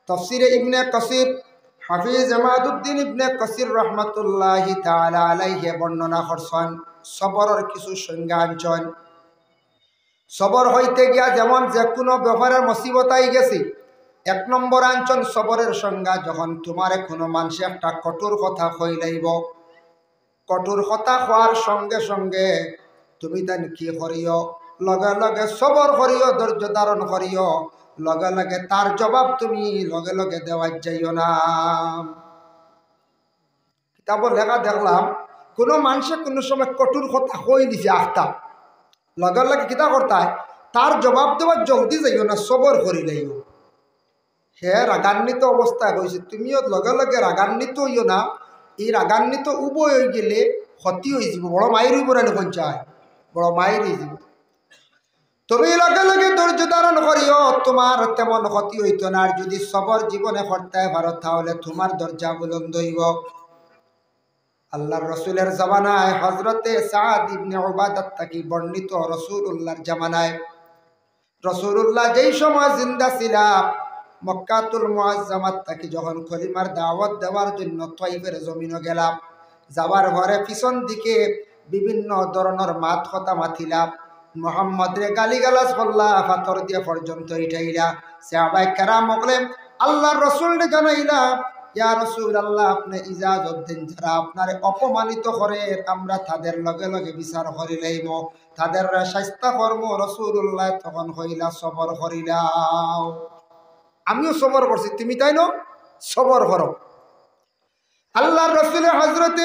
তাফসীরে ইবনে কাসির হাফিজ জামাদউদ্দিন ইবনে কাসির রহমাতুল্লাহি তাআলা আলাইহি বর্ণনা করছেন সবরের কিছু সংজ্ঞা আনছেন। সবর হইতে গিয়া যেমন যে কোনো ব্যাপারের মুসিবত আই গেছে, এক নম্বর আনছেন সবরের সংজ্ঞা, যখন তোমার কোনো মানুষে একটা কঠোর কথা কইলাইব, কঠোর কথা হওয়ার সঙ্গে সঙ্গে তুমি তান কি করিও, লগে লগে সবর করিও, ধৈর্য ধারণ করিও, লগে লগে তার জবাব তুমি লগে লগে দেওয়া যাইও না। কিতাব লেখা দেখলাম কোনো মানুষে কোনো সময় কঠোর কথা কই দিছে আখতা, লগে লগে কিতা করতায় তার জবাব দেওয়ার জলদি যাইও না, সবর করিলেইও। হে রাগান্বিত অবস্থায় কইছে, তুমিও লগে লগে রাগান্বিত হইও না, এই রাগান্বিত উভয় হয়ে গেলে ক্ষতি হয়ে যাব, বড় মায়ের হইব না পঞ্চায়, বড় মায়ের হয়ে যাব। তুমি লগে লগে ধৈর্য ধারণ করিও, তোমার তেমন ক্ষতি হইত না। আর যদি সবর জীবনে করতে পারো তাহলে তোমার দরজা বুলন্দ হইব। আল্লাহর রসুলের জামানায় হযরতে সাদ ইবনে উবাদাত থেকে বর্ণিত, রাসূলুল্লাহর জামানায় রাসূলুল্লাহ যেই সময় জিন্দা ছিলেন, মক্কাতুল মুআজ্জামাত থেকে যখন কলিমার দাওয়াত দেওয়ার জন্য তাইফের জমিনে গেলাম, যাওয়ার পরে পিছন দিকে বিভিন্ন ধরনের মাত কথা মাতিলাম, মুহাম্মদ রে গালিগালাজ করলা, পাথর দিয়ে পর্যন্ত ইটাইলা। সাহাবায়ে কেরাম বললেন, আল্লাহর রাসূলকে জানাইলা, ইয়া রাসূলুল্লাহ আপনি ইজাজত দেন, যারা আপনারে অপমানিত করে আমরা তাদের লগে লগে বিচার করি লইব, তাদের শাস্তি কর্ম। রাসূলুল্লাহ তখন কইলা, সবর করিলাম, আমিও সবর করছি, তুমি তাই না সবর করো। আল্লাহর রাসূল হযরতে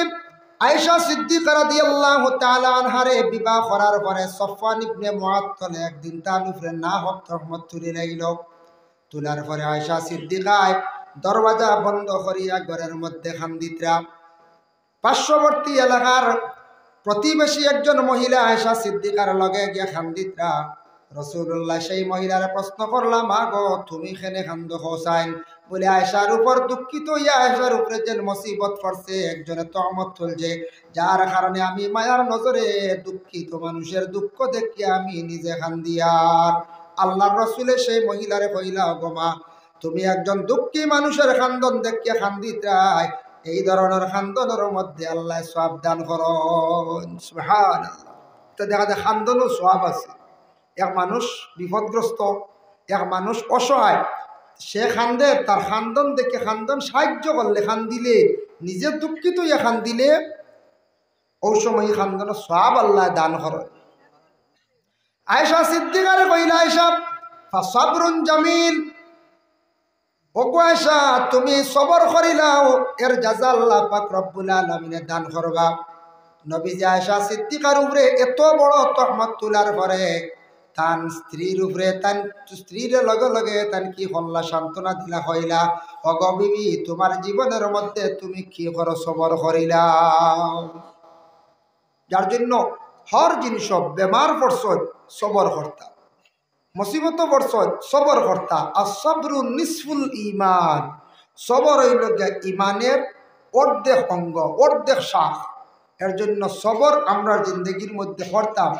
আয়েশা সিদ্দিকা রাদিয়াল্লাহু তাআলা আনহারে বিবাহ করার পরে সফওয়ান ইবনে মুআত্তাল একদিন তার উপরে না হক রহমত তুলে লাইল। তোলার পরে আয়েশা সিদ্দিকায় দরওয়াজা বন্ধ করিয়া ঘরের মধ্যে খান্দিতরা। পার্শ্ববর্তী এলাকার প্রতিবেশী একজন মহিলা আয়েশা সিদ্দিকার লগে গিয়া খান্দিতরা। রাসূলুল্লাহ সেই মহিলার প্রশ্ন করলা, মা গো তুমি খেনে খান্দ হোসাইন? বলে আয়েশার উপর দুঃখিত হইয়া আয়েশার উপরে যে মুসিবত পড়ছে, একজনে তহমত তুলছে, যার কারণে আমি মায়ার নজরে দুঃখিত মানুষের দুঃখ দেখিয়া আমি নিজে খান্দিয়ার। আল্লাহর রাসূলে সেই মহিলারে কইলা, গো মা তুমি একজন দুঃখী মানুষের খান্দন দেখিয়া খান্দিতরাই, এই ধরনের খান্দনের মধ্যে আল্লাহ সওয়াব দান করুন। সুবহানাল্লাহ। তো দেখা যায় খান্দনও সওয়াব আছে। এক মানুষ বিপদগ্রস্ত, এক মানুষ অসহায়, সে খান্দে, তার খান্দন দেখে খান্দন সাহায্য করলে, খান্দিলে, নিজে দুঃখিত ইয়া খান্দিলে ওই সময় খান্দনের সওয়াব আল্লাহ দান করেন। আয়েশা সিদ্দিকারে কইলা, আয়েশা ফাসাবরুন জামিল, ওগো আয়েশা তুমি সবর করিলাও, এর জাযা আল্লাহ পাক রব্বুল আলামিনে দান করবা। নবীজি আয়েশা সিদ্দিকার উপরে এত বড় তহমত তোলার পরে তান স্ত্রীর উপরে, তান স্ত্রীর লগে লগে তান কি হল্লা সান্ত্বনা দিলা, হইলা ওগো বিবি তোমার জীবনের মধ্যে তুমি কি করো, সবর করিলা। যার জন্য হর জিনিস বেমার পড়ছ সবর করতা, মুসিবত পড়ছ সবর করতা। আসসাবরু নিসফুল ঈমান, সবর হইল ঈমানের অর্ধেক অঙ্গ, অর্ধেক শাখ। এর জন্য সবর আমরা জিন্দগির মধ্যে করতাম।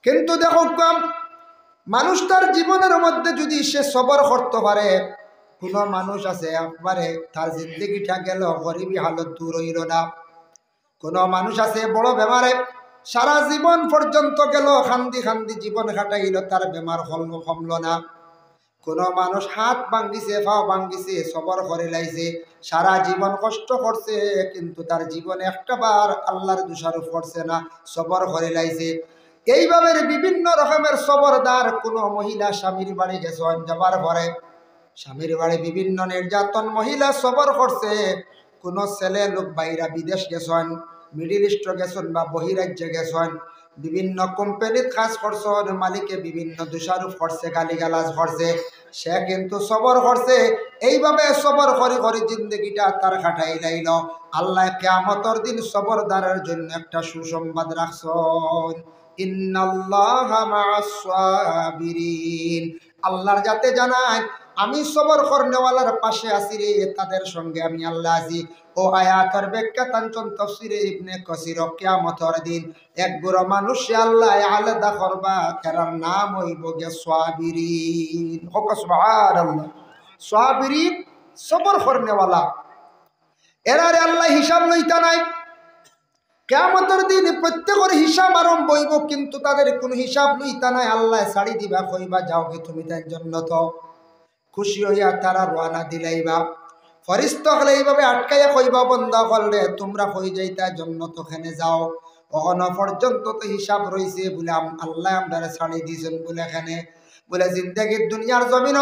কিন্তু দেখো মানুষ তার জীবনের মধ্যে যদি সে সবর করতে পারে, কোনো মানুষ আছে একবারে তার জিন্দগিটা গেল গরিবী হালত দূর হইল না। কোনো মানুষ আছে বড় বেমারে সারা জীবন পর্যন্ত গেল, খান্দি খান্দি জীবন কাটাইল, তার বেমার কমল না। কোনো মানুষ হাত ভাঙ্গিছে, পাও ভাঙ্গিছে, সবর করে লাইছে, সারা জীবন কষ্ট করছে, কিন্তু তার জীবনে একটা বার আল্লাহর দোষারোপ করছে না, সবর করে লাইছে। এইভাবে বিভিন্ন রকমের সবরদার। কোনো মহিলা স্বামীর বাড়ি গেছেন, যাবার পরে স্বামীর বাড়ি বিভিন্ন নির্যাতন, মহিলা সবর করছে। কোনো ছেলে লোক বাইরা বিদেশ গেছেন, মিডিল ইস্ট গেছেন বা বহিরাজ্যে গেছেন, বিভিন্ন কোম্পানির কাজ করছেন, মালিকে বিভিন্ন দোষারোপ করছে, গালিগালাজ করছে, সে কিন্তু সবর করছে। এইভাবে সবর করে করে জিন্দগিটা তার কাটাই লাইল। আল্লাহ কিয়ামতের দিন সবরদারের জন্য একটা সুসংবাদ রাখছেন, ইন্নাল্লাহা মা'আস সাবিরিন। আল্লাহর যাতে জানায় আমি সবর করনেওয়ালার পাশে আছি রে, তাদের সঙ্গে আমি আল্লাহ আছি। ও আয়াতের ব্যাখ্যা তানচন তাফসীরে ইবনে কাসির, কিয়ামতের দিন এক গুরু মানুষ আল্লাহ আলাদা করবা, তার নাম হইব গে সাবিরিন। হোক সুবহানাল্লাহ। সাবিরিন সবর করনেওয়ালা। এরারে আল্লাহ হিসাব লইতা নাই। কিয়ামতের দিন প্রত্যেকের হিসাব আরম্ভ হইব, কিন্তু তাদের কোনো হিসাব লইতা নাই। আল্লাহ ছাড়ি দিবা, কইবা যাও কি তুমি তার জন্য তো খুশি হইয়া তারা রওনা দিলাইবা। ফরিস্তা হলে এইভাবে আটকাইয়া কইবা বন্ধা করলে তোমরা কই যাইতা জন্য তোখানে যাও, ওখানে পর্যন্ত তো হিসাব রয়েছে বলে আল্লাহ আমরা ছাড়ি দিয়েছেন বলে এখানে বলে জিন্দেগির দুনিয়ার জমিন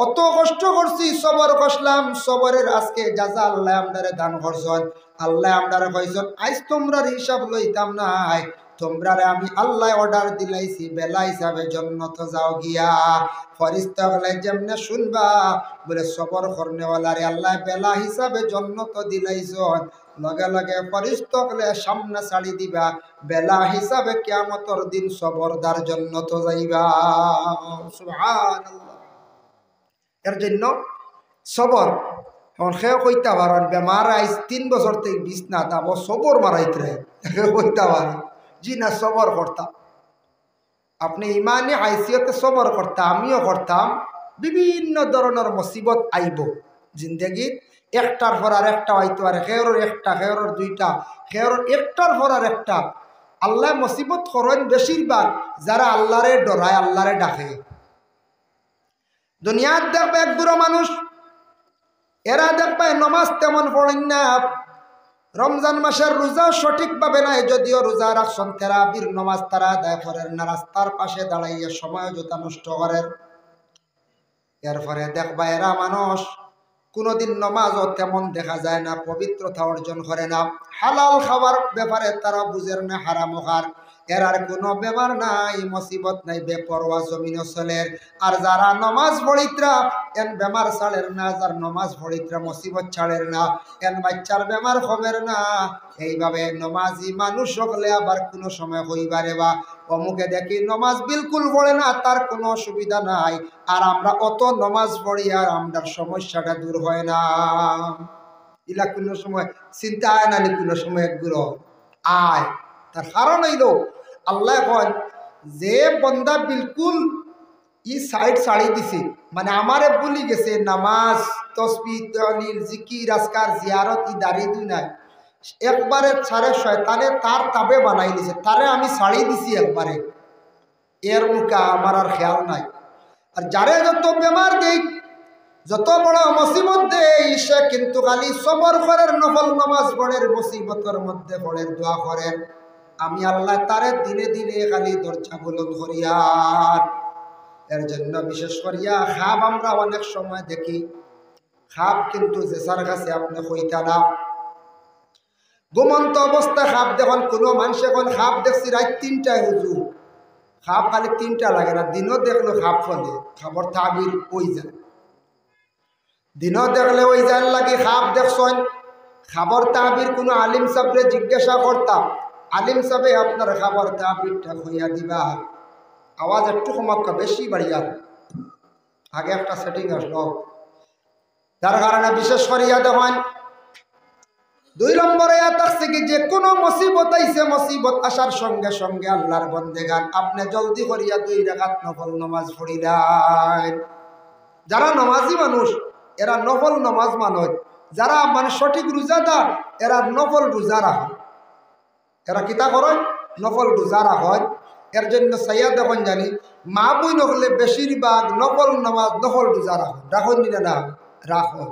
অত কষ্ট করছি, সবর করলাম, সবরের আজকে যাজা আল্লাহ আমরা দান করছেন। আল্লাহ আমরা কইছেন আজ তোমরা হিসাব লইতাম নাই, তোমরারে আমি আল্লাহ অর্ডার দিলাইছি বেলা হিসাবে জন্নত যাও গিয়া। ফরিস্তা হলে যেমনে শুনবা বলে সবর করনেওয়ালারে আল্লাহ বেলা হিসাবে জন্নত দিলাইছেন, লগে লগে ফরিস্তা হলে সামনে ছাড়ি দিবা, বেলা হিসাবে কিয়ামতের দিন সবরদার জন্নত যাইবা। সুবহানাল্লাহ। এর জন্য সবর এখন সেও কইতা পারেন বেমার আইস 3 বছর থেকে বিছনা তাব সবর মারাইতে কইতা পারেন জি না সবর করতাম। আপনি ইমানে হাইসিয়তে সবর করতাম, আমিও করতাম। বিভিন্ন ধরনের মুসিবত আইব জিন্দগিত, একটার পর আর একটা হইতো, আর খেয়রের একটা, খেয়রের দুইটা, খেয়রের একটার পর আর একটা। আল্লাহ মুসিবত করেন বেশিরভাগ যারা আল্লাহরে ডরায়, আল্লাহরে ডাকে। দুনিয়ার দেখবে এক বুড়ো মানুষ, এরা দেখবে নমাজ তেমন পড়েন না, রমজান মাসের রোজা সঠিকভাবে নাই, যদিও রোজা রাখছেন, তেরাবির নমাজ তারা আদায় করেন না, রাস্তার পাশে দাঁড়াইয়া সময় যথা নষ্ট করেন। এরপরে দেখবা এরা মানুষ কোনোদিন নমাজও তেমন দেখা যায় না, পবিত্রতা অর্জন করে না, হালাল খাবার ব্যাপারে তারা বুঝের না, হারাম খার। এরার কোনো বেমার নাই, মুসিবত নাই, বেপরোয়া জমিন চলের। আর যারা নমাজ পড়িত্রা এন বেমার ছাড়ের না, যার নমাজ পড়িত্রা মুসিবত ছাড়ের না, এন বাচ্চার বেমার হবের না। এইভাবে নমাজি মানুষ হলে আবার কোনো সময় হইবারে বা অমুকে দেখি নমাজ বিলকুল পড়ে না, তার কোনো অসুবিধা নাই। আর আমরা অত নমাজ পড়ি আর আমরার সমস্যাটা দূর হয় না। ইলা কোনো সময় চিন্তা হয় না, কোনো সময় একগুলো আয়। তার কারণ হইল আল্লাহ কয় যে বন্দা বিলকুল ই সাইড ছাড়ি দিছে, মানে আমারে বলি গেছে নামাজ তসবিহ তাহলিল জিকির আজকার জিয়ারত ই দাঁড়িয়ে দিই নাই, একবারে ছাড়ে শয়তানে তার তাবে বানাই দিছে, তারে আমি ছাড়ি দিছি একবারে, এর মুখা আমার আর খেয়াল নাই। আর যারে যত বেমার দেই, যত বড় মুসিবত দেই, সে কিন্তু খালি সবর করেন, নফল নামাজ পড়ের, মুসিবতের মধ্যে পড়ের, দোয়া করেন, আমি আল্লাহ তারে দিনে দিনে খালি দরজা বুলন্দ করিয়ার। এর জন্য বিশেষ করিয়া খাব আমরা অনেক সময় দেখি, খাব কিন্তু যেসার কাছে আপনি কইতা না, ঘুমন্ত অবস্থা খাব দেখুন। কোনো মানুষ এখন খাব দেখছি রাত 3টায় হুজুর, খাব খালি 3টা লাগে না, দিনও দেখলো খাব ফলে, খাবার তাবির ওই যায়, দিনও দেখলে ওই যায় লাগে খাব দেখছেন। খাবার তাবির কোনো আলিম সাহেবরে জিজ্ঞাসা করতাম, আলিম সাহেবে আপনার খাবার তাবিরটা হইয়া দিবা, আওয়াজ একটু কমাক্কা বেশি বাড়িয়ার, আগে একটা সেটিং আসলো, যার কারণে বিশেষ করিয়া দেখেন 2 নম্বরে থাকছে কি যে কোনো মুসিবত আইছে, মুসিবত আসার সঙ্গে সঙ্গে আল্লাহর বন্দেগান আপনি জলদি করিয়া 2 রাকাত নফল নামাজ পড়িলেন। যারা নামাজি মানুষ এরা নফল নামাজ মানুষ, যারা মানে সঠিক রোজাদার এরা নফল রোজা রাখে, এরা কিতা করেন নফল রোজা রাখেন। এর জন্য সাইয়া দেখুন জানি মা বই নকলে বেশিরভাগ নফল নামাজ নফল রোজা রাখুন নিলে না রাখুন।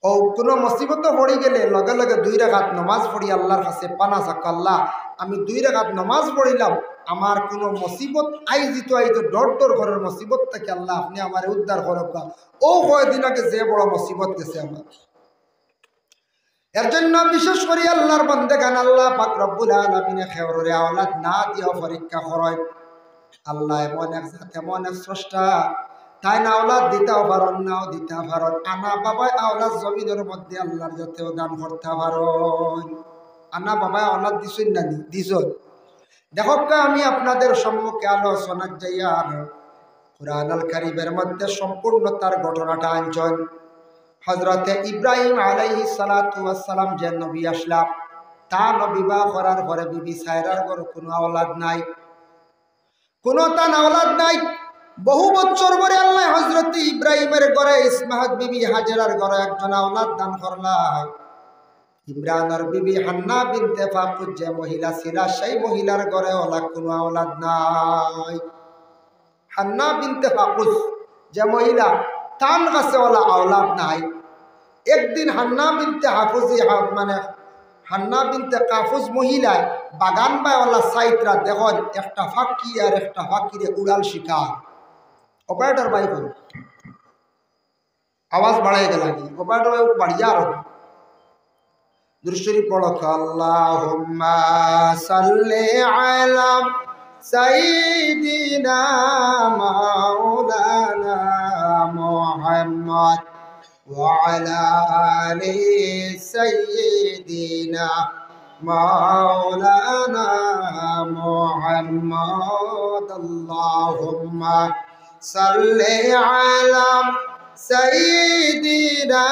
ও কোনো মুসিবত পড়ি গেলে লগে লগে 2 রাকাত নামাজ পড়ি আল্লাহর কাছে পানা চাক, আল্লাহ আমি 2 রাকাত নামাজ পড়িলাম, আমার কোনো মুসিবত আইতো ডর ডর ঘরের মুসিবত থেকে আল্লাহ আপনি আমার উদ্ধার করব। ও কয়দিন আগে যে বড় মুসিবত গেছে আমার। এর জন্য বিশেষ করে আল্লাহর বান্দাগান আল্লাহ পাক রব্বুল আলামিনে খেয়রে আওলাদ না দিয়া পরীক্ষা করেন। আল্লাহ এমন এক স্রষ্টা, তাই না আওলাদ দিতেও পারেন, নাও দিতে পারেন। আনা বাবাই আওলাদ জমিনের মধ্যে আল্লাহর যাতেও দান করতে পারেন। আনা বাবাই আওলাদ দিছেন না দিছেন। দেখো আমি আপনাদের সম্মুখে আলোচনা যাইয়ার কুরআন আল কারীমের মধ্যে সম্পূর্ণ তার ঘটনাটা আনছেন। হযরতে ইব্রাহিম আলাইহিস সালাতু ওয়াস সালাম যে নবী আসলাম, তার বিবাহ করার পরে বিবি সায়রার ঘরে কোনো আওলাদ নাই, কোনো তার আওলাদ নাই। বহু বছর পরে আল্লাহ হযরত ইব্রাহিমের ঘরে ইসমাইল বিবি হাজেরার ঘরে একজন আওলাদ দান করলা। ইমরানের বিবি হান্না বিনতে ফাকুজ যে মহিলা ছিল সেই মহিলার ঘরে ওলা কোনো আওলাদ নাই। হান্না বিনতে ফাকুজ যে মহিলা তার কাছে ওলা আওলাদ নাই। একদিন হান্না বিনতে হাফুজি মানে হান্না বিনতে কাফুজ মহিলায় বাগান বায়ওয়ালা সাইটরা দেখুন একটা ফাঁকি আর একটা ফাঁকিরে উড়াল শিখা। অপারেটর ভাই বল, আওয়াজ বাড়াই গেল কি? অপারেটর ভাই বাড়িয়া আর দুরূদ পড়ো। আল্লাহুম্মা সাল্লি আলা সাইয়্যিদিনা মাওলানা মুহাম্মদ ওয়া আলা আলি সাইয়্যিদিনা মাওলানা মুহাম্মদ। আল্লাহুম্মা সাল্লি আলা সাইয়্যিদিনা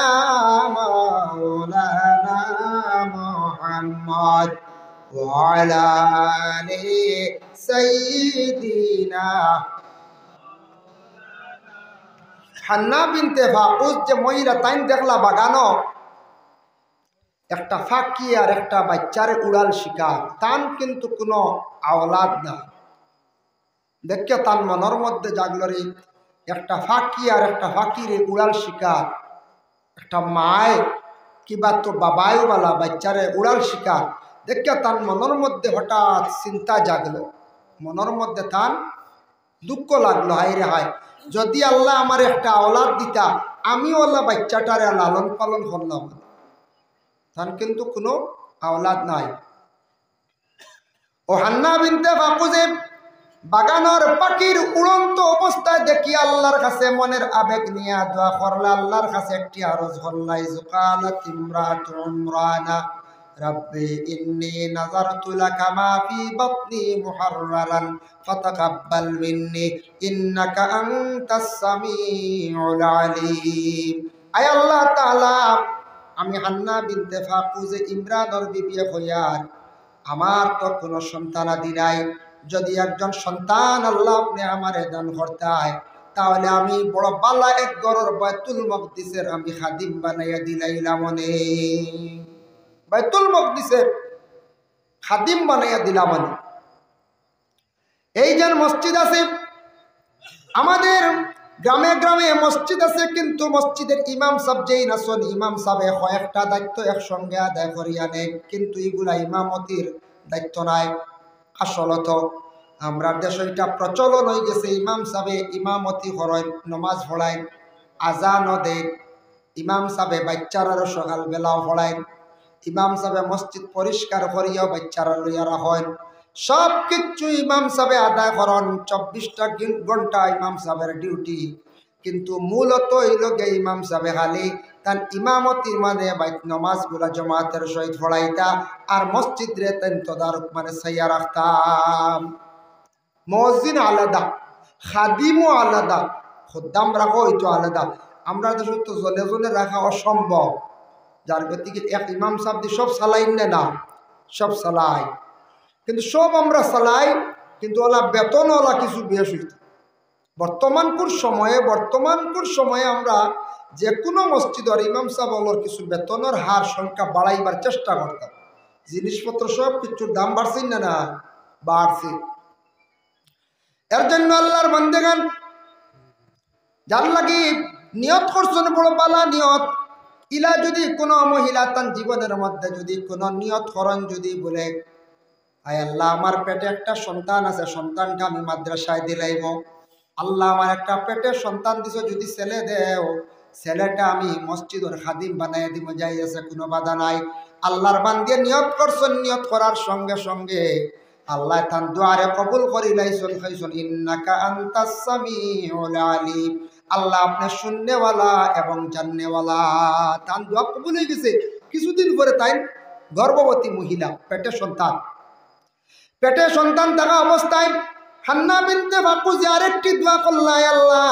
মাওলানা মুহাম্মদ ওয়া আলা আলি সাইয়্যিদিনা। হান্না বিনতে ফাকুজ যে মহিলা তাইন দেখলা বাগানো একটা ফাঁকি আর একটা বাচ্চারে উড়াল শিকার, তান কিন্তু কোনো আওলাদ নাই। দেখে তার মনের মধ্যে জাগলরি একটা ফাঁকি আর একটা ফাঁকিরে উড়াল শিকার, একটা মায় কিবা তো বাবাইওয়ালা বাচ্চারে উড়াল শিকার দেখে তার মনের মধ্যে হঠাৎ চিন্তা জাগলো। মনের মধ্যে তার দুঃখ লাগলো, হায় রে হায়, যদি আল্লাহ আমার একটা আওলাদ দিতা আমি ওলা বাচ্চাটারে লালন পালন করলাম। তার কিন্তু কোনো আওলাদ নাই। ও হান্না বিনতে ফাকুজে বাগানের পাখির উড়ন্ত অবস্থায় দেখি আল্লাহর কাছে মনের আবেগ নিয়ে দোয়া করলা। আল্লাহর কাছে একটি আরজ করলাই, যুকালাত ইমরাতু ইমরানা রাব্বি ইন্নী নাযারতু লাকা মা ফি বাতনি মুহাররারান ফাতাকাব্বাল মিন্নী ইন্নাকা আনতাস সামিউল আলীম। আয় আল্লাহ তাআলা, আমি হান্না বিনতে ফাকুজে ইমরানের বিবি হইয়ার আমার তো কোনো সন্তানাদি নাই। যদি একজন সন্তান আল্লাহ আপনি আমারে দান করতায় তাহলে আমি বড় বালা এক গরর বাইতুল মকদিসের আমি খাদিম বানাইয়া দিলাইলাম। বাইতুল মকদিসের খাদিম বানাইয়া দিলাম। এই যে মসজিদ আছে আমাদের গ্রামে গ্রামে মসজিদ আছে, কিন্তু মসজিদের ইমাম সাহেব যেই নাচন ইমাম সাহেব কয়েকটা দায়িত্ব একসঙ্গে আদায় করিয়া নেন, কিন্তু এগুলা ইমামতির দায়িত্ব নাই। আসলত আমরা দেশে এটা প্রচলন হয়ে গেছে ইমাম সাহেব ইমামতি করেন, নমাজ পড়াইন, আজানও দেন, ইমাম সাহেব বাচ্চারারও সকালবেলাও পড়াইন, ইমাম সাহেব মসজিদ পরিষ্কার করিয়াও বাচ্চারা লইয়া রাখেন, সব কিছু ইমাম সাহেব আদায় করেন। 24টা ঘন্টা ইমাম সাহেবের ডিউটি, কিন্তু মূলত এই লোকে ইমাম সাহেব খালি তার ইমামতি মানে নমাজগুলা জমাতের সহিত পড়াইতা আর মসজিদ রে তেন তদারক মানে সাইয়া রাখতাম। মসজিদ আলাদা, খাদিমও আলাদা, খদ্দাম রাখো হইতো আলাদা। আমরা দেশ তো জনে জনে রাখা অসম্ভব, যার গতিকে এক ইমাম সাহেব দিয়ে সব চালাইন না, সব চালাই, কিন্তু সব আমরা চালাই, কিন্তু ওলা বেতন ওলা কিছু বেশ হইত। বর্তমানকুর সময়ে আমরা যে কোনো মসজিদের ইমাম সাহেবের কিছু বেতনের হার সংখ্যা বাড়াইবার চেষ্টা করতাম। জিনিসপত্র সব কিছুর দাম বাড়ছে না বাড়ছে। এর জন্য আল্লাহর বান্দেগান যার লাগি নিয়ত করছেন বড় বালা নিয়ত, ইলা যদি কোনো মহিলা তার জীবনের মধ্যে যদি কোনো নিয়ত করেন, যদি বলে আয় আল্লাহ আমার পেটে একটা সন্তান আছে, সন্তানটা আমি মাদ্রাসায় দিলাইব, আল্লাহ আমার একটা পেটে সন্তান দিছ, যদি ছেলে দেও ছেলেটা আমি মসজিদের খাদিম বানাই দিব, যাই আছে কোনো বাধা নাই। আল্লাহর বান্দিয়ে নিয়ত করছেন, নিয়ত করার সঙ্গে সঙ্গে আল্লাহ তান দুয়ারে কবুল করি লাইছন খাইছন ইন্নাকা আনতাস সামিউল আলিম। আল্লাহ আপনি শুননেওয়ালা এবং জাননেওয়ালা। তান দোয়া কবুল হয়ে গেছে। কিছুদিন পরে তাই গর্ভবতী মহিলা, পেটে সন্তান থাকা অবস্থায় হান্না বিনতে ফাকুজ আরেকটি দোয়া করলাই, আল্লাহ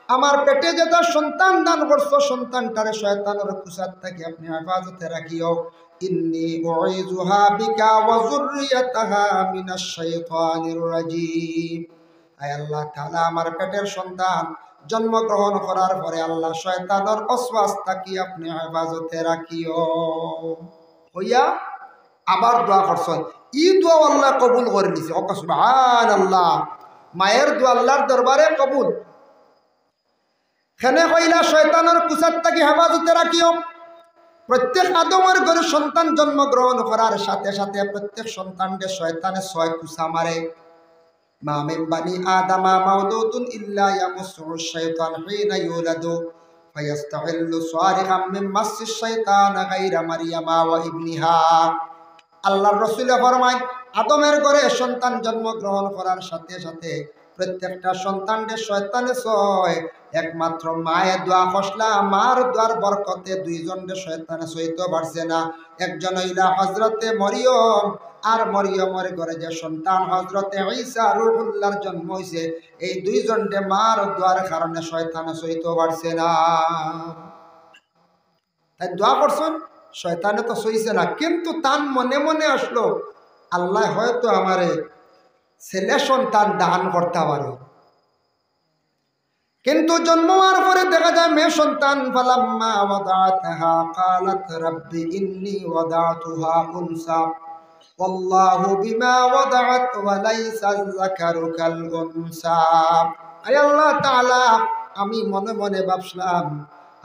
আমার পেটে যেটা সন্তান দান করছো সন্তানটারে শয়তানের কুসাত থেকে আপনি হেফাজতে রাখিও। ইন্নী উইযুহা বিকা ওয়া যুররিয়াতাহা মিনাশ শাইতানির রাজীম। আয় আল্লাহ তাআলা আমার পেটের সন্তান জন্মগ্রহণ করার পরে আল্লাহ শয়তানের ওয়াসওয়াস থাকি আপনি হেফাজতে রাখিও হইয়া আবার দোয়া করছেন। ই দোয়া আল্লাহ কবুল করে নিছে। ওকে সুবহানাল্লাহ। মায়ের দোয়া আল্লাহর দরবারে কবুল। খেনে কইলা শয়তানের কুসাত থাকি হেফাজতে রাখিও। প্রত্যেক আদমের ঘরে সন্তান জন্মগ্রহণ করার সাথে সাথে প্রত্যেক সন্তানকে শয়তানে 6 কুসা মারে। মা মিন বানি আদামা মাউলুদুন ইল্লা ইয়ামুসসু শাইতান হিনা ইউলাদু ফায়াস্তাহিল্লু সারিকাম মিন মাসসিশ শাইতান গায়রা মারইয়ামা ওয়া ইবনিহা। আল্লাহর রাসূল ফরমায় আদমের ঘরে সন্তান জন্মগ্রহণ করার সাথে সাথে প্রত্যেকটা সন্তানকে শয়তানে 6, একমাত্র মায়ের দোয়া ফসলা মার দোয়ার বরকতে 2 জনকে শয়তানে সইতে পারছে না। একজন হইলা হযরতে মরিয়ম, আর মরিয়মের ঘরে যে সন্তান হযরতে ঈসা রূহুল্লাহর জন্ম হইছে, এই 2 জনকে মার দোয়ার কারণে শয়তানে সইতে পারছে না। তাই দোয়া করছেন, শয়তানে তো সইছে না, কিন্তু তার মনে মনে আসলো আল্লাহ হয়তো আমারে ছেলে সন্তান দান করতে পারে। কিন্তু জন্ম হওয়ার পরে দেখা যায় মেয়ে সন্তান। ফালাম্মা ওয়াদাআতহা ক্বালাত রাব্বি ইন্নী ওয়াদাতুহা উনসা ওয়াল্লাহু বিমা ওয়াদাআত ওয়া লাইসা যাকারু কাল উনসা। আয় আল্লাহ তাআলা, আমি মনে মনে ভাবছিলাম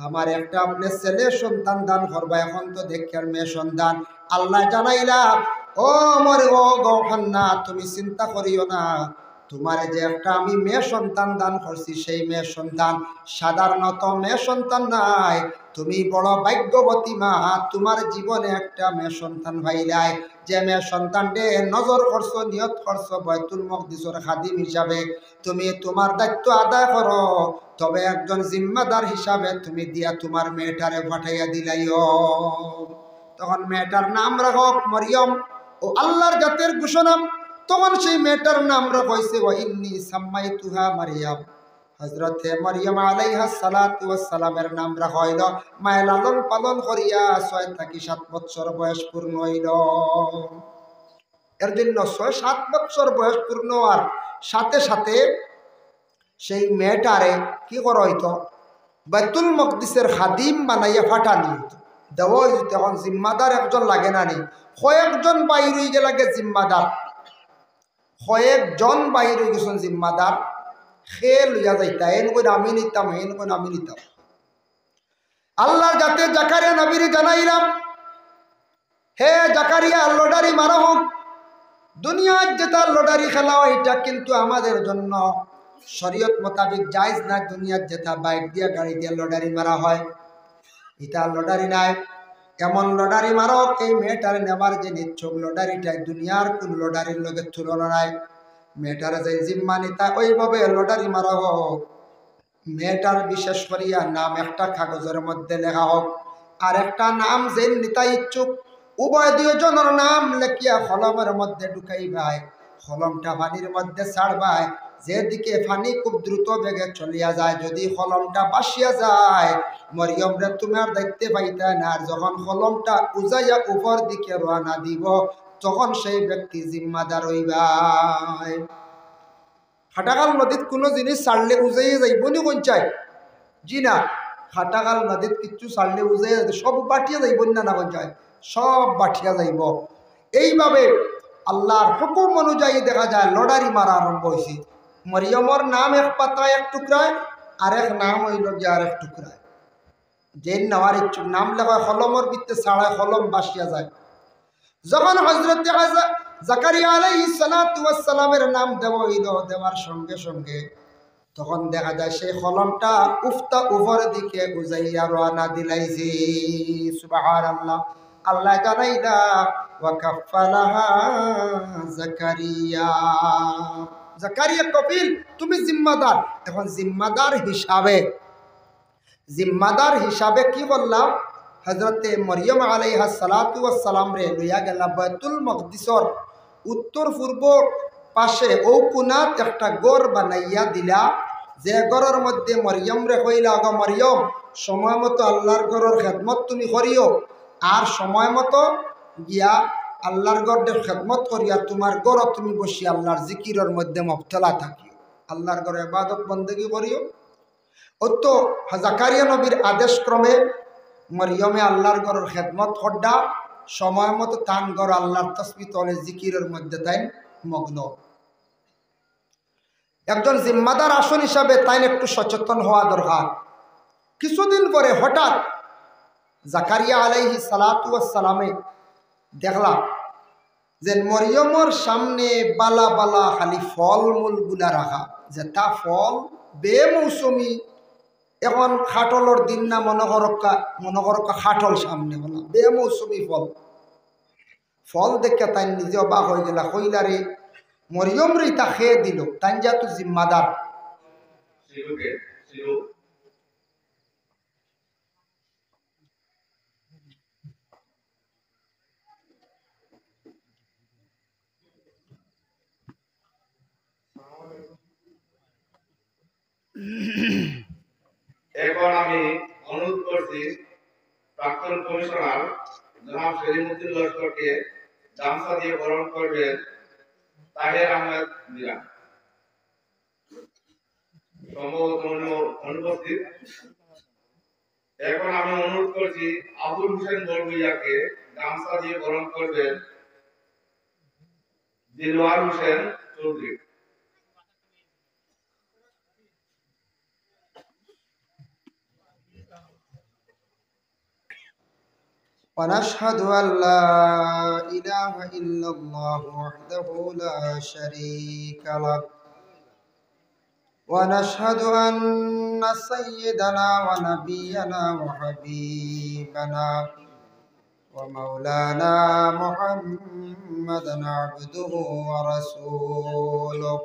আমার একটা আপনি ছেলে সন্তান দান করবা, এখন তো দেখি আর মেয়ে সন্তান। আল্লাহ জানাইলা, ও মরে ও গো হান্না, তুমি চিন্তা করিও না, তোমার যে একটা আমি মেয়ে সন্তান দান করছি, সেই মেয়ে সন্তান সাধারণত মেয়ে সন্তান নাই, তুমি বড় ভাগ্যবতী মা, তোমার জীবনে একটা মেয়ে সন্তান ভাইলাই। যে মেয়ে সন্তানকে নজর করছো, নিয়ত করছো বাইতুল মকদিসের খাদিম হিসাবে তুমি তোমার দায়িত্ব আদায় করো, তবে একজন জিম্মাদার হিসাবে তুমি দিয়া তোমার মেয়েটারে পাঠাইয়া দিলাইও। তখন মেয়েটার নাম রাখো মরিয়ম, ও আল্লাহর জাতের ঘোষণা। তখন সেই মেয়েটার নাম রাখা হয়েছে ওয়া ইন্নী সাম্মাইতুহা মারিয়াম। হযরতে মরিয়ম আলাইহা সালাতু ওয়াস সালামের নাম রাখা হইল। মায়ে লালন পালন করিয়া 6 থেকে 7 বছর বয়স পূর্ণ হইল। এর জন্য 6-7 বছর বয়স পূর্ণ হওয়ার সাথে সাথে সেই মেয়েটারে কি করা হইতো, বাইতুল মকদিসের খাদিম বানাইয়া ফাটানি হইতো, দেওয়া হইতো। তখন জিম্মাদার একজন লাগে না নি, কয়েকজন বাইর হয়ে গেলাগে জিম্মাদার, কয়েকজন বাইর হয়ে গেছেন জিম্মাদার, খেয়ে লইয়া যাইতা, এন করে আমি নিতাম, এন করে আমি নিতাম। আল্লাহর যাতে জাকারিয়া নবীরে জানাইলাম, হে জাকারিয়া লটারি মারা হোক, দুনিয়ার যেটা লটারি খেলা হয় এটা কিন্তু আমাদের জন্য শরীয়ত মোতাবেক জায়েজ না। দুনিয়ার যেটা বাইক দিয়া গাড়ি দিয়া লটারি মারা হয়, এটা লটারি নাই। এমন লটারি মারক, এই মেয়েটারে নেবার যে নিচ্ছক লটারিটাই দুনিয়ার কোন লটারির লগে তুলনা নাই। মেয়েটারে যে জিম্মা নিতা ওইভাবে লটারি মারা হোক, মেয়েটার বিশেষ করিয়া নাম একটা কাগজের মধ্যে লেখা হোক, আর একটা নাম যে নিতা ইচ্ছুক উভয় 2 জনের নাম লেখিয়া কলমের মধ্যে ঢুকাইবাই, কলমটা পানির মধ্যে ছাড়বাই, যেদিকে পানি খুব দ্রুত বেগে চলিয়া যায়, যদি কলমটা বাসিয়া যায় মরিয়ম রে তুমি আর দেখতে পাইতা না। আর যখন কলমটা উজাইয়া উপর দিকে রওনা দিব, তখন সেই ব্যক্তি জিম্মাদার হইবাই। খাটাকাল নদীত কোনো জিনিস ছাড়লে উজাইয়া যাইব নি কোন চাই? জি না, খাটাকাল নদীত কিচ্ছু ছাড়লে উজাইয়া যাইব, সব বাটিয়া যাইব না, না কোন চাই, সব বাটিয়া যাইব। এইভাবে আল্লাহর হুকুম অনুযায়ী দেখা যায় লটারি মারা আরম্ভ হয়েছে। মরিয়মর নাম এক পাতায় 1 টুকরায়, আরেক নাম হইল যে আরেক টুকরায়। যে নেওয়ার ইচ্ছুক নাম লেখা কলমর ভিতরে ছাড়ায় কলম বাসিয়া যায়। যখন হযরতে জাকারিয়া আলাইহিস সালাতু ওয়াস সালামের নাম দেওয়া হইল, দেওয়ার সঙ্গে সঙ্গে তখন দেখা যায় সেই কলমটা উফতা উপর দিকে উজাইয়া রওনা দিলাইছে। সুবহানাল্লাহ। আল্লাহ জানাইলা ওয়া কাফালাহা জাকারিয়া, জাকারিয়া কপিল তুমি জিম্মাদার। এখন জিম্মাদার হিসাবে কি বললাম, হযরতে মরিয়ম আলাইহা সালাতু ওয়াস সালাম রে লইয়া গেলা বাইতুল মকদিসর উত্তর পূর্ব পাশে ও কোনাত একটা গড় বানাইয়া দিলা, যে গড়ের মধ্যে মরিয়ম রে কইলা, গো মরিয়ম সময় মতো আল্লাহর গড়ের খেদমত তুমি করিও, আর সময় মতো গিয়া আল্লাহর গড়ের খেদমত করিয়া তোমার গড় তুমি বসি আল্লাহর জিকিরের মধ্যে মুবতলা থাকিও। আল্লাহর ঘরে ইবাদত বন্দেগী করিও। তো জাকারিয়া নবীর আদেশ ক্রমে মরিয়মে আল্লাহর ঘরের খেদমত হড্ডা সময় মতো তান ঘর আল্লাহর তসবিহ তলে জিকিরের মধ্যে তাই মগ্ন। একজন জিম্মাদার আসন হিসাবে তাই একটু সচেতন হওয়া দরকার। কিছুদিন পরে হঠাৎ জাকারিয়া আলাইহিস সালাতু ওয়াস সালামে দেখলাম যে মরিয়মর সামনে বালা বালা খালি ফলমূল গুলা রাখা, যে তা ফল বেমৌসুমি। এখন খাটলর দিন না, মনে করক্কা খাটল সামনে বলা বেমৌসুমি ফল। ফল দেখে তাই নিজে অবাক হয়ে গেলা, কইলারে মরিয়ম রে তা খেয়ে দিল, তাই যেহেতু জিম্মাদার। এখন আমি অনুরোধ করছি প্রাক্তন কমিশনার জনাব সেলিমউদ্দিন লস্করকে গামছা দিয়ে বরণ করবেন তাহের আহমেদ মিরান, সম্ভবত অনুপস্থিত। এখন আমি অনুরোধ করছি আবুল হোসেন বড়ভূইয়াকে গামছা দিয়ে বরণ করবেন দিলওয়ার হোসেন চৌধুরী। ونشهد أن لا إله إلا الله وحده لا شريك له ونشهد أن سيدنا ونبينا وحبيبنا ومولانا محمدا عبده ورسوله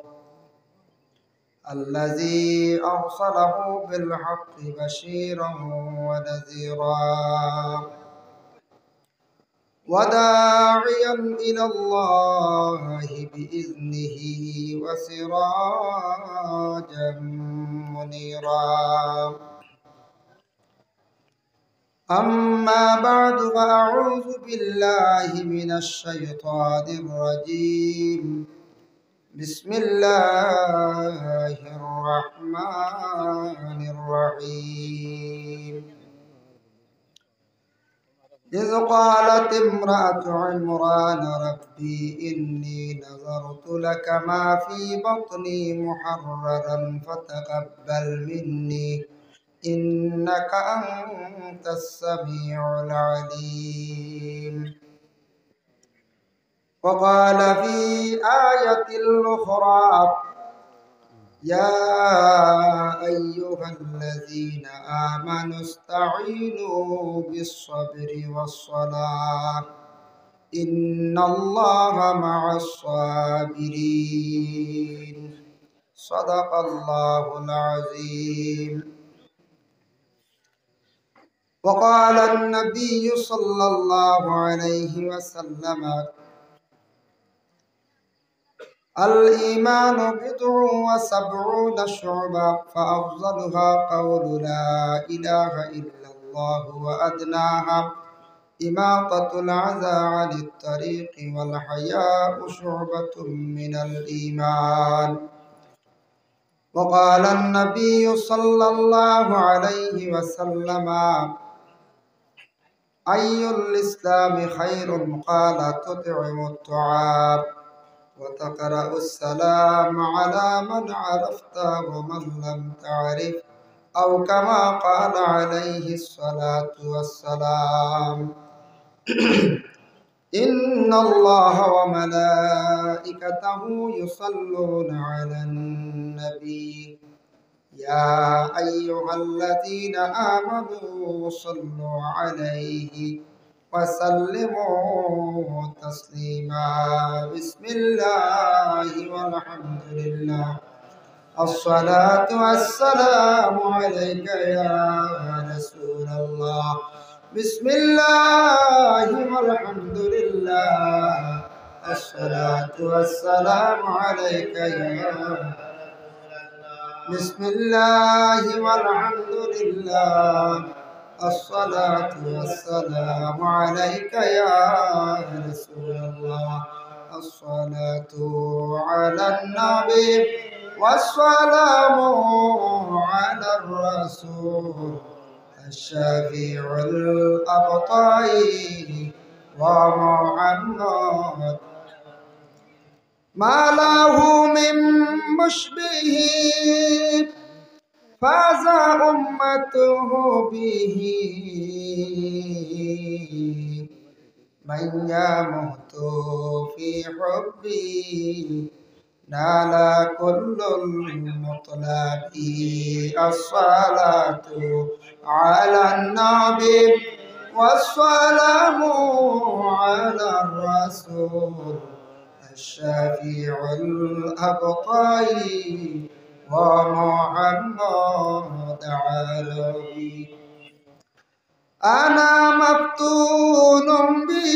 الذي أرسله بالحق بشيرا ونذيرا وداعيا إلى الله بإذنه وسراجا منيرا. أما بعد فأعوذ بالله من الشيطان الرجيم. بسم الله الرحمن الرحيم. إذ قالت امرأة عمران ربي إني نذرت لك ما في بطني محررا فتقبل مني إنك أنت السميع العليم. وقال في آية أخرى يا أيها الذين آمنوا استعينوا بالصبر والصلاة إن الله مع الصابرين. صدق الله العظيم. وقال النبي صلى الله عليه وسلم الإيمان بضع وسبعون شعبة فأفضلها قول لا إله إلا الله وأدناها إماطة الأذى عن الطريق والحياء شعبة من الإيمان. وقال النبي صلى الله عليه وسلم أي الإسلام خير؟ قال تطعم الطعام وتقرأ السلام على من عرفت ومن لم تعرف أو كما قال عليه الصلاة والسلام. إن الله وملائكته يصلون على النبي يا أيها الذين آمنوا صلوا عليه وسلموا تسليما. بسم الله والحمد لله الصلاة والسلام عليك يا رسول الله. بسم الله والحمد لله الصلاة والسلام عليك يا بسم الله والحمد لله الصلاة والسلام عليك يا رسول الله. الصلاة على النبي والسلام على الرسول الشفيع الأبطال ومحمد ما له من مشبه فاز أمته به من يموت في حبي نال كل المطلب الصلاة على النبي والسلام على الرسول الشفيع الأبطال ومحمد عربي أنا مفتون به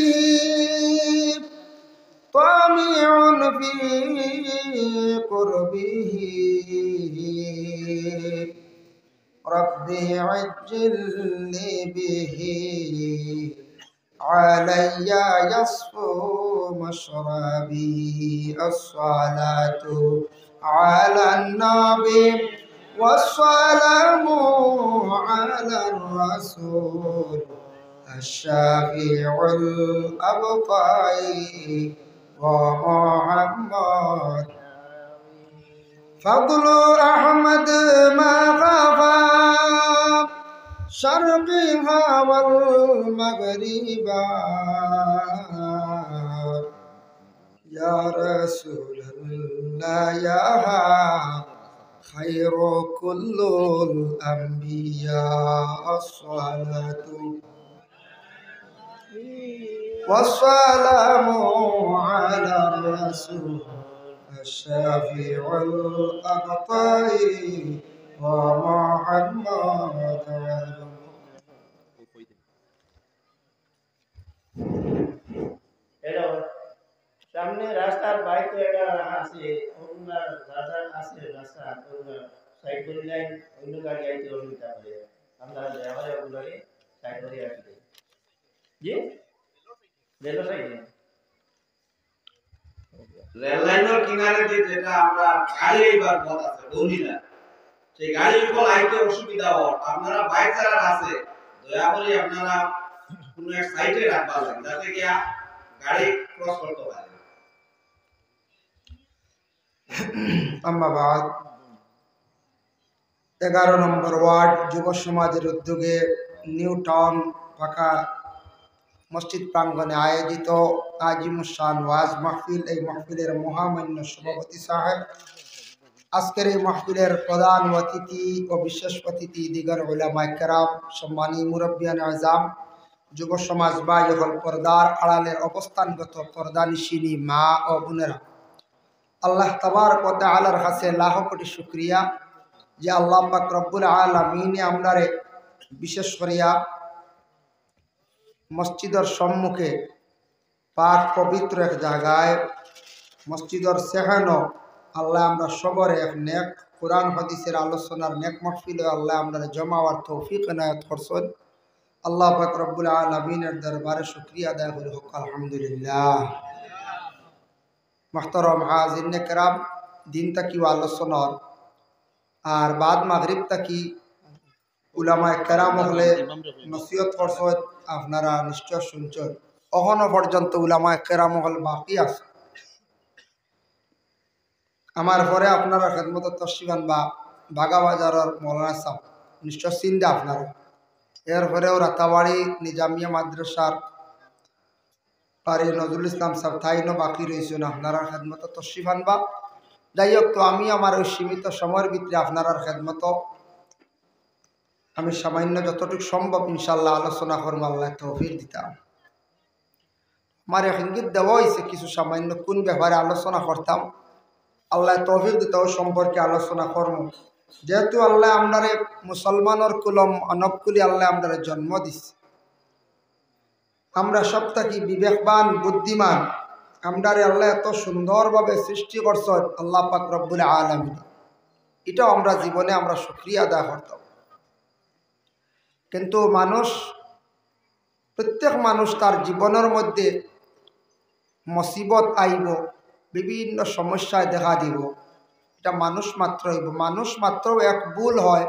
طامع في قربه ربي عجلني به علي يصفو مشربي الصلاة على النبي والسلام على الرسول الشفيع الأبقى ومحمد فضل أحمد ما غفى شرقها والمغربا يا رسول الله يا خير كل الأنبياء الصلاة والسلام على الرسول الشفيع الأبطال ومحمد সামনে রাস্তার বাইক তো এটা আছে অন্য রাস্তা আছে রাস্তা অন্য সাইড করে লাইন অন্য গাড়ি আইতে অসুবিধা হবে আমরা ড্রাইভার ওগুলোকে সাইড করে রাখি জি রেল সাইডে রেল লাইনের কিনারে দিয়ে যেটা আমরা গাড়ি এইবার পথ আছে গনিলা সেই গাড়ি কল আইতে অসুবিধা হয় আপনারা বাইক চালার আছে দয়া করে আপনারা কোন এক সাইডে রাখবা যাতে কি গাড়ি ক্রস করতে পারে अम्मा बाद 11 নম্বর ওয়ার্ড যুব সমাজের উদ্যোগে নিউ টাউন পাকা মসজিদ প্রাঙ্গণে আয়োজিত আজিমুসান ওয়াজ মাহফিল। এই মাহফিলের মহামান্য সভাপতি সাহেব, আজকের এই মাহফিলের প্রধান অতিথি ও বিশেষ অতিথি দিগর উলামায়ে কেরাম, সম্মানী মুরব্বিয়ান আযম, যুব সমাজ বা যখন পর্দার আড়ালের অবস্থানগত পর্দানিশিনী মা ও বোনেরা, আল্লাহ তাবারক ওয়া তাআলার কাছে লাখ কোটি শুকরিয়া যে আল্লাহ পাক রব্বুল আলামিনে আমরারে বিশেষ করিয়া মসজিদের সম্মুখে পাক পবিত্র এক জায়গায় মসজিদের সেখানো আল্লাহ আমরা সবরে এক নেক কোরআন হাদিসের আলোচনার নেক মাহফিলে আল্লাহ আমরা জমা হওয়ার তৌফিক এনায়েত করছেন। আল্লাহ পাক রব্বুল আলামিনের দরবারে শুকরিয়া আদায় করি হোক আলহামদুলিল্লাহ। محترم হাজিরিন কেরাম, দিন তাকি আলোচনার আর বাদ মাগরিব তাকি উলামায়ে কেরাম হলে নসিহত করছেন, আপনারা নিশ্চয় শুনছেন। এখনো পর্যন্ত উলামায়ে কেরাম হল বাকি আছে। আমার পরে আপনারা খেদমত তশরিফান বা বাগাবাজারের মৌলানা সাহেব নিশ্চয় চিন্তা আপনারা, এরপরেও রাতাবাড়ি নিজামিয়া মাদ্রাসার পারি নজরুল ইসলাম সাহেব তাইনও বাকি রয়েছেন, আপনারা খেদমত তশরিফান বা। যাই হোক, তো আমি আমার ওই সীমিত সময়ের ভিতরে আপনার খেদমত আমি সামান্য যতটুকু সম্ভব ইনশাল্লাহ আলোচনা করব, আল্লাহ তৌফিক দিতাম। আমার ইঙ্গিত দেওয়া হয়েছে কিছু সামান্য কোন ব্যাপারে আলোচনা করতাম, আল্লাহ তৌফিক দিত সম্পর্কে আলোচনা করব। যেহেতু আল্লাহ আপনারে মুসলমানের কুলম অনবকুলি আল্লাহ আপনারে জন্ম দিচ্ছে, আমরা সব থাকি বিবেকবান বুদ্ধিমান, আমরারে আল্লাহ এত সুন্দরভাবে সৃষ্টি করছেন আল্লাহ পাক রব্বুল আলামিন, এটাও আমরা জীবনে আমরা শুকরিয়া আদায় করতাম। কিন্তু প্রত্যেক মানুষ তার জীবনের মধ্যে মুসিবত আইব, বিভিন্ন সমস্যায় দেখা দিব, এটা মানুষ মাত্র হইব, মানুষ মাত্র এক ভুল হয়।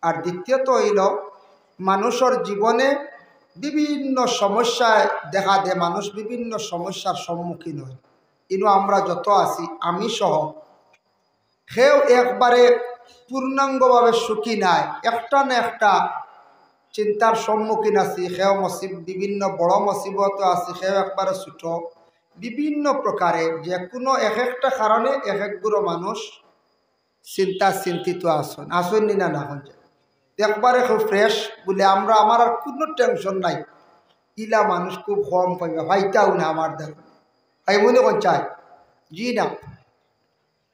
আর দ্বিতীয়ত হইল মানুষের জীবনে বিভিন্ন সমস্যায় দেখা দেয়, মানুষ বিভিন্ন সমস্যার সম্মুখীন হয়। কিন্তু আমরা যত আছি, আমি সহ, সেও একবারে পূর্ণাঙ্গভাবে সুখী নাই, একটা না একটা চিন্তার সম্মুখীন আছি। সেও বিভিন্ন বড় মুসিবত আছে, সেও একবারে ছোট, বিভিন্ন প্রকারে যে কোনো এক একটা কারণে এক একগুলো মানুষ চিন্তিত আসেন না না হন একবারে খুব ফ্রেশ বলে আমরা, আমার আর কোনো টেনশন নাই, ইলা মানুষ খুব কম পাইবে, ভাইটাও না আমার দেখো ভাই মনে কোন চাই জি না।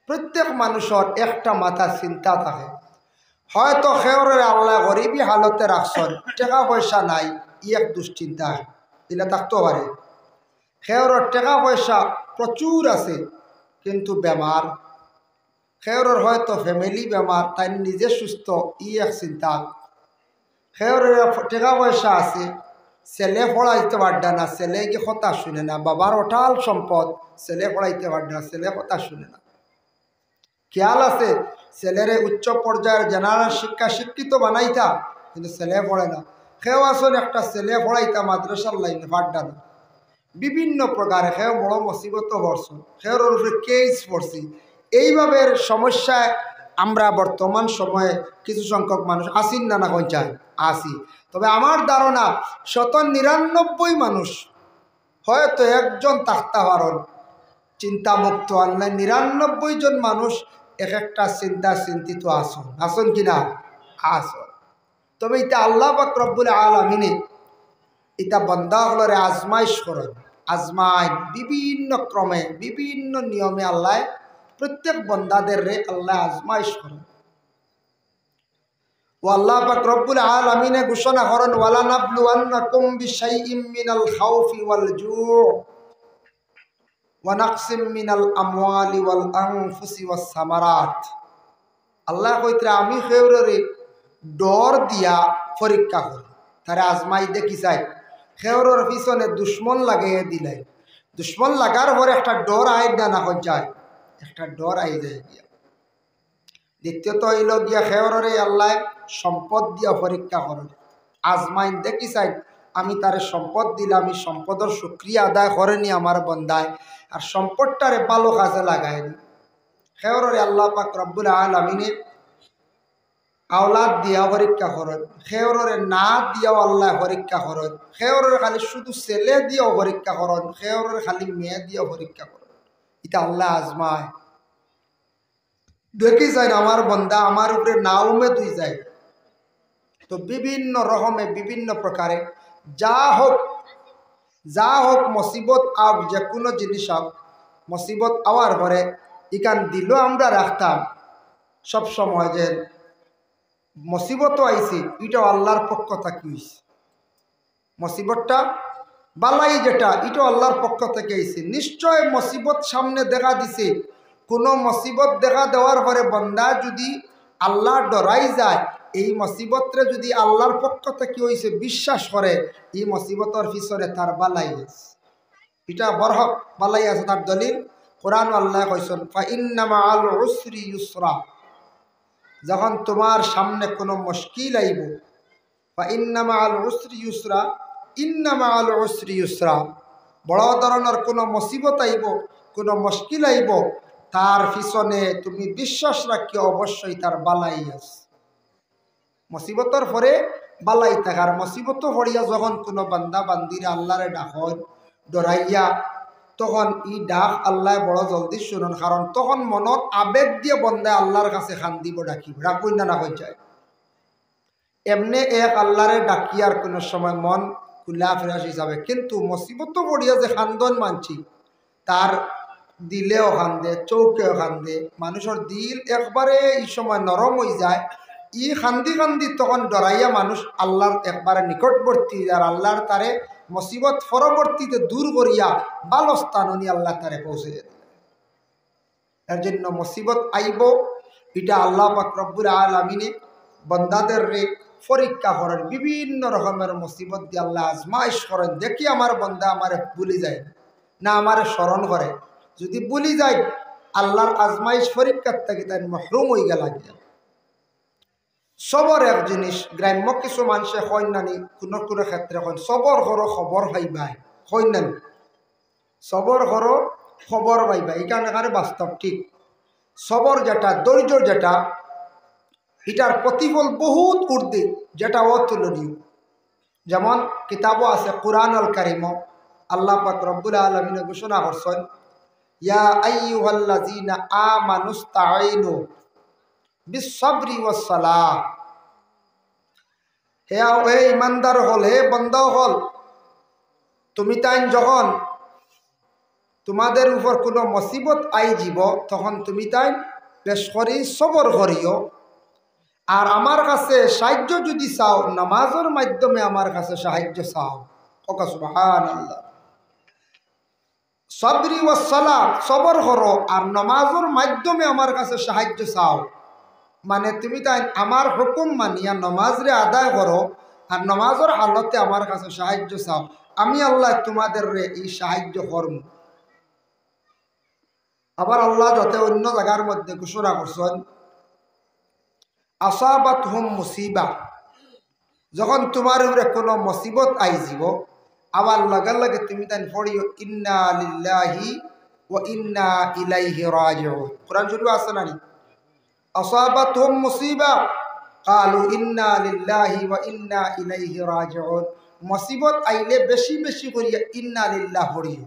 প্রত্যেক মানুষের একটা মাথা চিন্তা থাকে, হয়তো সেওরে আল্লাহ গরিবী হালতে রাখছেন, টাকা পয়সা নাই, এক দুশ্চিন্তা এলা থাকতেও পারে। সেওরের টাকা পয়সা প্রচুর আছে কিন্তু বেমার, সেওরের হয়তো ফ্যামিলি বেমার, তাই নিজে সুস্থ, এক চিন্তা। সেওরের টাকা পয়সা আছে, ছেলে পড়াইতে পারডা না, ছেলে কি কথা শুনে না, বাবার অটাল সম্পদ, ছেলে পড়াইতে পারডা না, ছেলে কথা শুনে না। খেয়াল আছে ছেলেরে উচ্চ পর্যায়ের জেনারেল শিক্ষিত বানাইতা, কিন্তু ছেলে পড়ে না। সেও আসলে একটা ছেলে পড়াইতা মাদ্রাসার লাইনে পারডা না, বিভিন্ন প্রকারে সেও বড় মুসিবত পড়ছে, সেওর উপরে কেস পড়ছি। এইভাবে সমস্যায় আমরা বর্তমান সময়ে কিছু সংখ্যক মানুষ আসিন না কোন চাই আসি। তবে আমার ধারণা 99% মানুষ, হয়তো একজন থাকতে পারেন চিন্তামুক্ত, আল্লাহ 99 জন মানুষ এক একটা চিন্তিত আসন কিনা আসন। তবে এটা আল্লাহ পাক রব্বুল আলামিন এটা বান্দাগুলোরে আজমাইশ করেন, আজমাইন বিভিন্ন ক্রমে বিভিন্ন নিয়মে আল্লাহ প্রত্যেক বান্দাদের রে আল্লাহ আজমাইশ করেন। ও আল্লাহ পাক রব্বুল আলামিন ঘোষণা করেন, ওয়ালা নাবলুওয়ান্নাকুম বিশাইইম মিনাল খাউফি ওয়াল জু' ওয়া নাকসিম মিনাল আমওয়ালি ওয়াল আনফুসি ওয়াস সামারাত। আল্লাহ কইতে আমি খেউরে ডর দিয়া পরীক্ষা করি, তারা আজমাই দেখি চাই। খেউরের পিছনে দুশ্মন লাগাইয়া দিলাই, দুশ্মন লাগার পরে একটা ডর আই না হয়ে যায়, একটা ডর আই যায় গিয়া। দ্বিতীয়ত হইল গিয়া খেউরে আল্লাহ সম্পদ দিয়া পরীক্ষা করেন, আজমাইন দেখি চাই আমি তারে সম্পদ দিলাম, আমি সম্পদের শুকরিয়া আদায় করেনি আমার বন্দায়, আর সম্পদটারে ভালো কাজে লাগায়নি। খেউরে আল্লাহ পাক রব্বুল আলামিন আওলাদ দিয়া পরীক্ষা করেন, খেউরে না দিয়াও আল্লাহ পরীক্ষা করেন, খেউরে খালি শুধু ছেলে দিয়েও পরীক্ষা করেন, খেউরে খালি মেয়ে দিয়েও পরীক্ষা করেন। এটা আল্লাহ আজমায় দেখি যায় আমার বন্দা আমার উপরে না উমেদ হয়ে যায়। তো বিভিন্ন রকমে বিভিন্ন প্রকারে যা হোক মুসিবত আব, যে কোনো জিনিস হোক মুসিবত আওয়ার পরে ইকান দিল আমরা রাখতাম সব সময় যে মুসিবত আইছে এটাও আল্লাহর পক্ষ থেকে হইছে, মুসিবতটা বালাই যেটা এটাও আল্লাহর পক্ষ থেকে আইছে। নিশ্চয় মুসিবত সামনে দেখা দিছে, কোনো মুসিবত দেখা দেওয়ার পরে বন্দা যদি আল্লাহ ডরাই যায়, এই মুসিবতরে যদি আল্লাহর পক্ষ থেকে হইছে বিশ্বাস করে, এই মুসিবতের পিছনে তার বালাই আছে, এটা বরহক বালাই আছে। তার দলিল কোরআন আল্লাহ কইছেন, ফা ইন্না মাআল উসরি ইউসরা, যখন তোমার সামনে কোনো মুশকিল আইব, ফা ইন্না মাআল উসরি ইউসরা, ইন্না মাআল উসরি ইউসরা, বড় ধরনের কোনো মুসিবত আইব, কোনো মুশকিল আইব, তার পিছনে তুমি বিশ্বাস রাখি অবশ্যই তার বালাই আছে। মুসিবতের পরে বালাই থাকার, মুসিবত হরিয়া যখন কোনো বান্দা বান্দিরে আল্লাহরে ডাকন ডরাইয়া, তখন ই ডাক আল্লাহ বড় জলদি শুনুন, কারণ তখন মনত আবেগ দিয়ে বন্দায় আল্লাহর কাছে খান্দিব, ডাকিব, রাখবই না হয়ে যায়। এমনি এক আল্লাহরে ডাকিয়ার কোনো সময় মন খুলা ফেরাস হিসাবে, কিন্তু মুসিবত পড়িয়া যে খান্দন মানছি, তার দিলেও খান্দে, চৌকেও খান্দে, মানুষের দিল একবারে এই সময় নরম হয়ে যায়। ই খান্দি খান্দি তখন ডরাইয়া মানুষ আল্লাহর একবারে নিকটবর্তী, আর আল্লাহর তারে মুসিবত পরবর্তীতে দূর করিয়া ভালো স্থান উনি আল্লাহ তারে পৌঁছে যেতে। এর জন্য মুসিবত আইব, এটা আল্লাহ পাক রব্বুল আলামিন বান্দাদের রে পরীক্ষা করেন, বিভিন্ন রকমের মুসিবত দিয়ে আল্লাহ আজমাইশ করেন, দেখি আমার বান্দা আমারে ভুলি যায় না আমারে স্মরণ করে। যদি ভুলি যায় আল্লাহর আজমাইশ পরীক্ষার থেকে তাই মহরুম হয়ে গেল। সবর এক জিনিস, গ্রাম্য কিছু মানুষে হয় নানি কোনো কোনো ক্ষেত্রে হয় সবর করো খবর পাইবাই, হয় নানি সবর করো খবর পাইবা, এখানে এখানে বাস্তব ঠিক। সবর যেটা, ধৈর্য যেটা, এটার প্রতিফল বহুত ঊর্ধ্বে, যেটা অতুলনীয়। যেমন কিতাবও আছে কুরআনুল কারীম, আল্লাহ পাক রব্বুল আলামিন ঘোষণা করছেন, ইয়া আইয়ুহাল্লাযীনা আমানুস্তাঈনু বিস-সাবরি ওয়াস-সালাহ। হে ইমানদার হল, হে বান্দা হল, তুমি তাই যখন তোমাদের উপর কোনো মুসিবত আই যাব তখন তুমি তাই বেশ করি সবর করিও। আর আমার কাছে সাহায্য যদি চাও, নামাজের মাধ্যমে আমার কাছে সাহায্য চাও। ওকা সুবহানাল্লাহ। সাবরি ওয়াস সালাহ, সবর করো আর নামাজের মাধ্যমে আমার কাছে সাহায্য চাও। মানে তুমি তাই আমার হুকুম মানিয়া নামাজরে আদায় করো আর নামাজের হালতে আমার কাছে সাহায্য চাও, আমি আল্লাহ তোমাদের এই সাহায্য করব। আবার আল্লাহ যাতে অন্য জায়গার মধ্যে ঘোষণা করছেন, আসাবাতহুম মুসিবা, যখন তোমার উপরে কোনো মুসিবত আইজিব আবার লগে লগে তুমি তাই পড়িও ইন্না লিল্লাহি ওয়া ইন্না ইলাইহি রাজিউন। কোরআন শরীফ আছে না? আসাবাতহুম মুসিবা ক্বালু ইন্না লিল্লাহি ওয়া ইন্না ইলাইহি রাজিউন। মুসিবত আইলে বেশি বেশি করিয়া ইন্না লিল্লাহ পড়িও।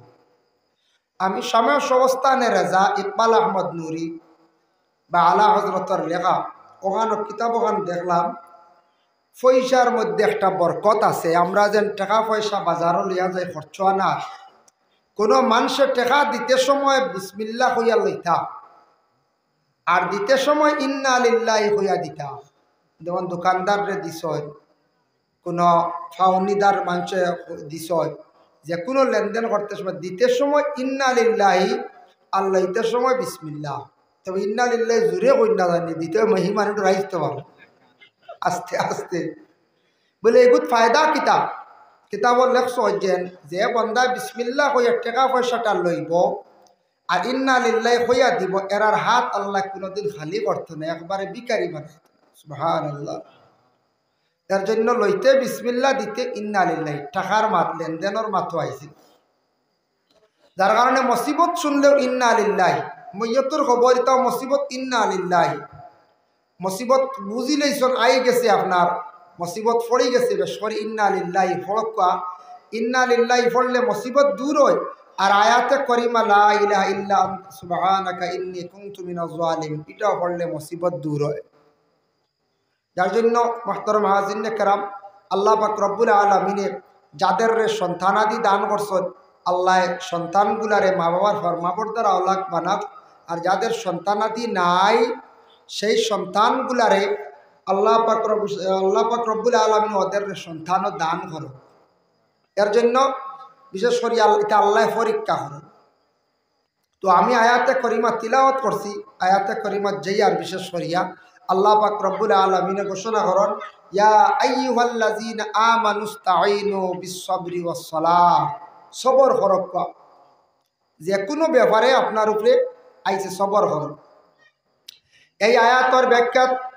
আমি শামে সবস্থানে রাজা ইকবাল আহমদ নুরি বা আলা হজরতর লেখা ওখানে কিতাব ওখান দেখলাম, পয়সার মধ্যে একটা বরকত আছে। আমরা যেন টাকা পয়সা বাজারও লিয়া যায় খরচ না, কোনো মানুষের টাকা দিতে সময় বিসমিল্লাহ হইয়া লইতা আর দিতে সময় ইন্না লিল্লাহি হইয়া দিতা। যেমন দোকানদাররে দিস, কোনো ফাউনিদার মানুষে দিস, যে কোনো লেনদেন করতে সময় দিতে সময় ইন্না লিল্লাহি আর লইতে সময় বিসমিল্লাহ। তবে ইন্না লিল্লাহি জোরে কই না জানি, দিতে মহিমানুট রাইতে পারো আস্তে আস্তে। বলে এগুত ফায়দা কিতাব কিতাবর লেখছ যে বন্দা বিসমিল্লাহ কইয়া টাকা পয়সাটা লইব আর ইন্না লিল্লাহি কইয়া দিব, এরার হাত আল্লাহ কোনোদিন খালি করতো না, একবারে বিকারি বানাইত। সুবহানাল্লাহ। এর জন্য লইতে বিসমিল্লাহ, দিতে ইন্না লিল্লাহি, টাকার মাত লেনদেনের মাতও আইছিল। যার কারণে মুসিবত শুনলেও ইন্না লিল্লাহি, মইয়তর খবর এটাও মুসিবত ইন্না লিল্লাহি। মুসিবত বুঝি লইছন আই গেছে, আপনার মুসিবত পড়ে গেছে, বেশ করে ইন্না লিল্লাহি ফড়কা। ইন্না লিল্লাহি পড়লে মুসিবত দূর হয়। আর আয়াতে করিমা লা ইলাহা ইল্লা আনতা সুবহানাকা ইন্নী কুনতু মিনাজ জালিমিন, এটাও পড়লে মুসিবত দূর হয়। যার জন্য মুহতারাম হাজিরিনে কেরাম, আল্লাহ পাক রব্বুল আলামিনে যাদের সন্তানাদি দান করছেন, আল্লাহ সন্তানগুলারে মা বাবার ফরমাবরদার আওলাদ বানাক। আর যাদের সন্তানাদি নাই সেই সন্তানগুলারে আল্লাহ পাক রব্বুল আলামিন ওদের সন্তানও দান করো। এর জন্য বিশেষ করে এটা আল্লাহ পরীক্ষা করো। তো আমি আয়াতে করিমা তিলাওয়াত করছি, আয়াতে করিমা যেই আর বিশেষ করিয়া আল্লাহ পাক রব্বুল আলামিনে ঘোষণা করেন, ইয়া আইয়ুহাল্লাযীনা আমানুস্তাঈনু বিস-সাবরি ওয়াস-সালাহ, সবর করক। যে কোনো ব্যাপারে আপনার উপরে আইছে সবর করো। এই আয়াতের ব্যাখ্যা